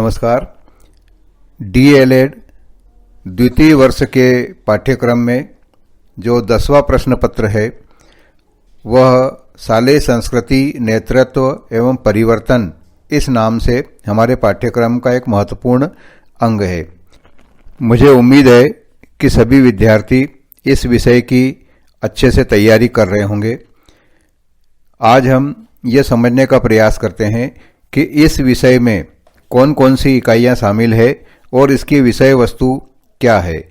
नमस्कार। डीएलएड द्वितीय वर्ष के पाठ्यक्रम में जो 10वां प्रश्न पत्र है वह शालेय संस्कृति, नेतृत्व एवं परिवर्तन इस नाम से हमारे पाठ्यक्रम का एक महत्वपूर्ण अंग है। मुझे उम्मीद है कि सभी विद्यार्थी इस विषय की अच्छे से तैयारी कर रहे होंगे। आज हम ये समझने का प्रयास करते हैं कि इस विषय में कौन कौन सी इकाइयाँ शामिल है और इसकी विषय वस्तु क्या है।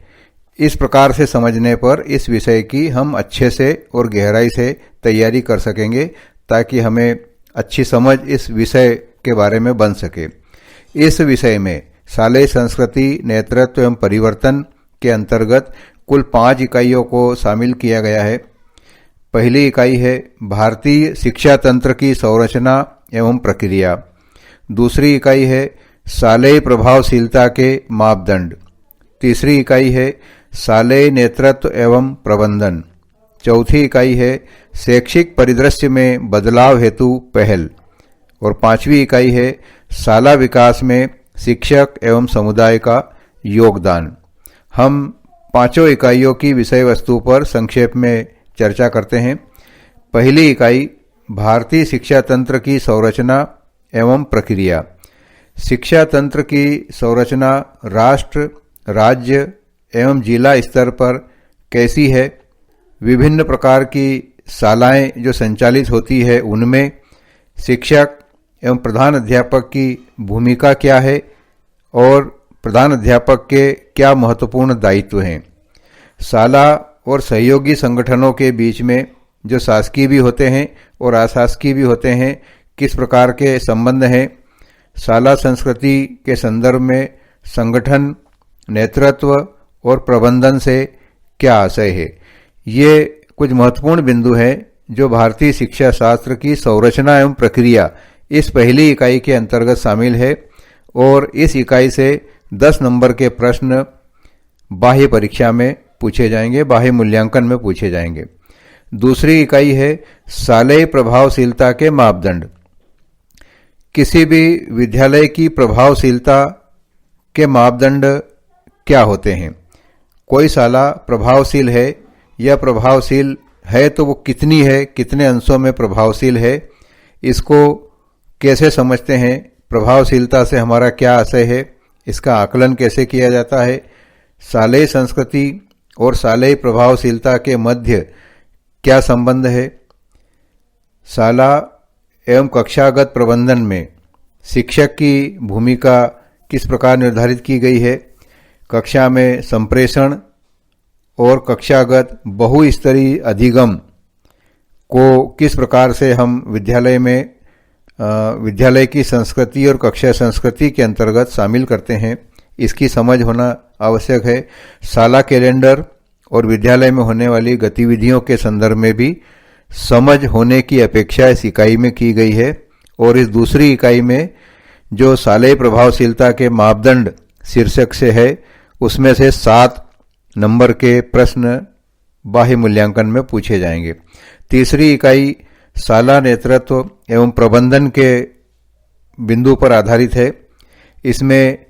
इस प्रकार से समझने पर इस विषय की हम अच्छे से और गहराई से तैयारी कर सकेंगे ताकि हमें अच्छी समझ इस विषय के बारे में बन सके। इस विषय में शालेय संस्कृति, नेतृत्व एवं परिवर्तन के अंतर्गत कुल 5 इकाइयों को शामिल किया गया है। पहली इकाई है भारतीय शिक्षा तंत्र की संरचना एवं प्रक्रिया। दूसरी इकाई है शालेय प्रभावशीलता के मापदंड। तीसरी इकाई है शालेय नेतृत्व एवं प्रबंधन। चौथी इकाई है शैक्षिक परिदृश्य में बदलाव हेतु पहल। और 5वीं इकाई है शाला विकास में शिक्षक एवं समुदाय का योगदान। हम 5 इकाइयों की विषय वस्तु पर संक्षेप में चर्चा करते हैं। पहली इकाई भारतीय शिक्षा तंत्र की संरचना एवं प्रक्रिया। शिक्षा तंत्र की संरचना राष्ट्र, राज्य एवं जिला स्तर पर कैसी है, विभिन्न प्रकार की शालाएं जो संचालित होती है उनमें शिक्षक एवं प्रधान अध्यापक की भूमिका क्या है और प्रधान अध्यापक के क्या महत्वपूर्ण दायित्व हैं। शाला और सहयोगी संगठनों के बीच में जो शासकीय भी होते हैं और अशासकीय भी होते हैं किस प्रकार के संबंध हैं। शाला संस्कृति के संदर्भ में संगठन, नेतृत्व और प्रबंधन से क्या आशय है। ये कुछ महत्वपूर्ण बिंदु हैं जो भारतीय शिक्षा शास्त्र की संरचना एवं प्रक्रिया इस पहली इकाई के अंतर्गत शामिल है और इस इकाई से 10 नंबर के प्रश्न बाह्य परीक्षा में पूछे जाएंगे, बाह्य मूल्यांकन में पूछे जाएंगे। दूसरी इकाई है शालेय प्रभावशीलता के मापदंड। किसी भी विद्यालय की प्रभावशीलता के मापदंड क्या होते हैं। कोई शाला प्रभावशील है या प्रभावशील है तो वो कितनी है, कितने अंशों में प्रभावशील है, इसको कैसे समझते हैं। प्रभावशीलता से हमारा क्या आशय है, इसका आकलन कैसे किया जाता है। शालेय संस्कृति और शालेय प्रभावशीलता के मध्य क्या संबंध है। शाला एवं कक्षागत प्रबंधन में शिक्षक की भूमिका किस प्रकार निर्धारित की गई है। कक्षा में संप्रेषण और कक्षागत बहुस्तरीय अधिगम को किस प्रकार से हम विद्यालय की संस्कृति और कक्षा संस्कृति के अंतर्गत शामिल करते हैं, इसकी समझ होना आवश्यक है। शाला कैलेंडर और विद्यालय में होने वाली गतिविधियों के संदर्भ में भी समझ होने की अपेक्षा इस इकाई में की गई है। और इस दूसरी इकाई में जो शालेय प्रभावशीलता के मापदंड शीर्षक से है उसमें से 7 नंबर के प्रश्न बाह्य मूल्यांकन में पूछे जाएंगे। तीसरी इकाई शाला नेतृत्व एवं प्रबंधन के बिंदु पर आधारित है। इसमें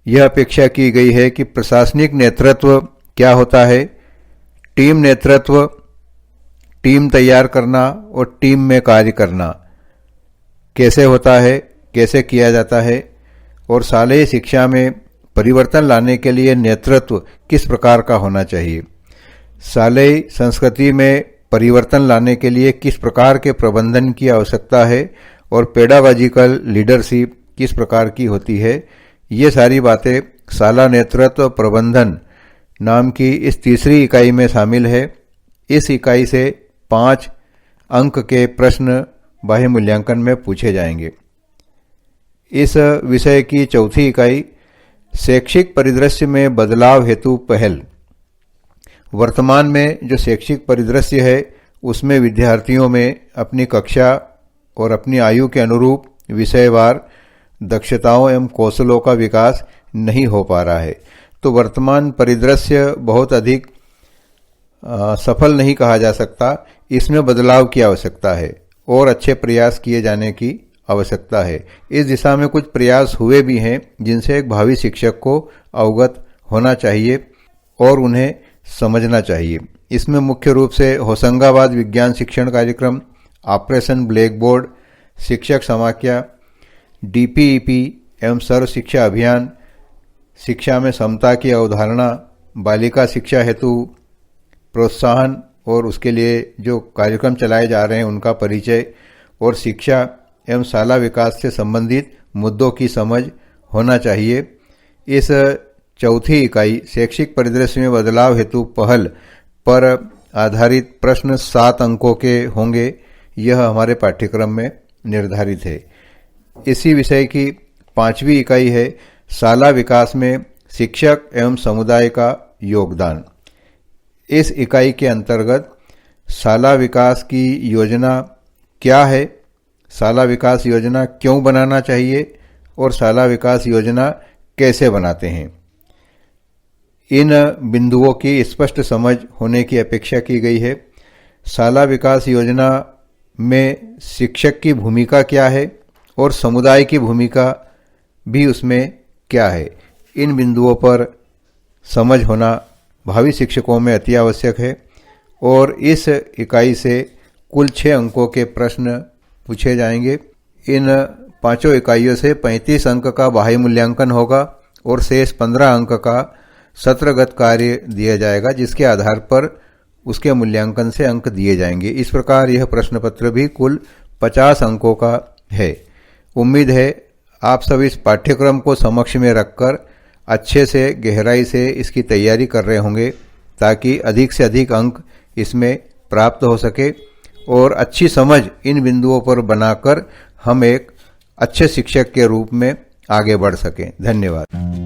यह अपेक्षा की गई है कि प्रशासनिक नेतृत्व क्या होता है, टीम नेतृत्व, टीम तैयार करना और टीम में कार्य करना कैसे होता है, कैसे किया जाता है। और शालेय शिक्षा में परिवर्तन लाने के लिए नेतृत्व किस प्रकार का होना चाहिए। शालेय संस्कृति में परिवर्तन लाने के लिए किस प्रकार के प्रबंधन की आवश्यकता है और पेडागॉजिकल लीडरशिप किस प्रकार की होती है। ये सारी बातें शाला नेतृत्व प्रबंधन नाम की इस तीसरी इकाई में शामिल है। इस इकाई से 5 अंक के प्रश्न बाह्य मूल्यांकन में पूछे जाएंगे। इस विषय की चौथी इकाई शैक्षिक परिदृश्य में बदलाव हेतु पहल। वर्तमान में जो शैक्षिक परिदृश्य है उसमें विद्यार्थियों में अपनी कक्षा और अपनी आयु के अनुरूप विषयवार दक्षताओं एवं कौशलों का विकास नहीं हो पा रहा है। तो वर्तमान परिदृश्य बहुत अधिक सफल नहीं कहा जा सकता, इसमें बदलाव की आवश्यकता है और अच्छे प्रयास किए जाने की आवश्यकता है। इस दिशा में कुछ प्रयास हुए भी हैं जिनसे एक भावी शिक्षक को अवगत होना चाहिए और उन्हें समझना चाहिए। इसमें मुख्य रूप से होशंगाबाद विज्ञान शिक्षण कार्यक्रम, ऑपरेशन ब्लैक बोर्ड, शिक्षक समाख्या, डीपीईपी एवं सर्व शिक्षा अभियान, शिक्षा में समता की अवधारणा, बालिका शिक्षा हेतु प्रोत्साहन और उसके लिए जो कार्यक्रम चलाए जा रहे हैं उनका परिचय और शिक्षा एवं शाला विकास से संबंधित मुद्दों की समझ होना चाहिए। इस चौथी इकाई शैक्षिक परिदृश्य में बदलाव हेतु पहल पर आधारित प्रश्न 7 अंकों के होंगे। यह हमारे पाठ्यक्रम में निर्धारित है। इसी विषय की 5वीं इकाई है शाला विकास में शिक्षक एवं समुदाय का योगदान। इस इकाई के अंतर्गत शाला विकास की योजना क्या है, शाला विकास योजना क्यों बनाना चाहिए और शाला विकास योजना कैसे बनाते हैं, इन बिंदुओं की स्पष्ट समझ होने की अपेक्षा की गई है। शाला विकास योजना में शिक्षक की भूमिका क्या है और समुदाय की भूमिका भी उसमें क्या है, इन बिंदुओं पर समझ होना भावी शिक्षकों में अति आवश्यक है। और इस इकाई से कुल 6 अंकों के प्रश्न पूछे जाएंगे। इन 5 इकाइयों से 35 अंक का बाह्य मूल्यांकन होगा और शेष 15 अंक का सत्रगत कार्य दिया जाएगा, जिसके आधार पर उसके मूल्यांकन से अंक दिए जाएंगे। इस प्रकार यह प्रश्न पत्र भी कुल 50 अंकों का है। उम्मीद है आप सब इस पाठ्यक्रम को समक्ष में रखकर अच्छे से गहराई से इसकी तैयारी कर रहे होंगे ताकि अधिक से अधिक अंक इसमें प्राप्त हो सके और अच्छी समझ इन बिंदुओं पर बनाकर हम एक अच्छे शिक्षक के रूप में आगे बढ़ सकें। धन्यवाद।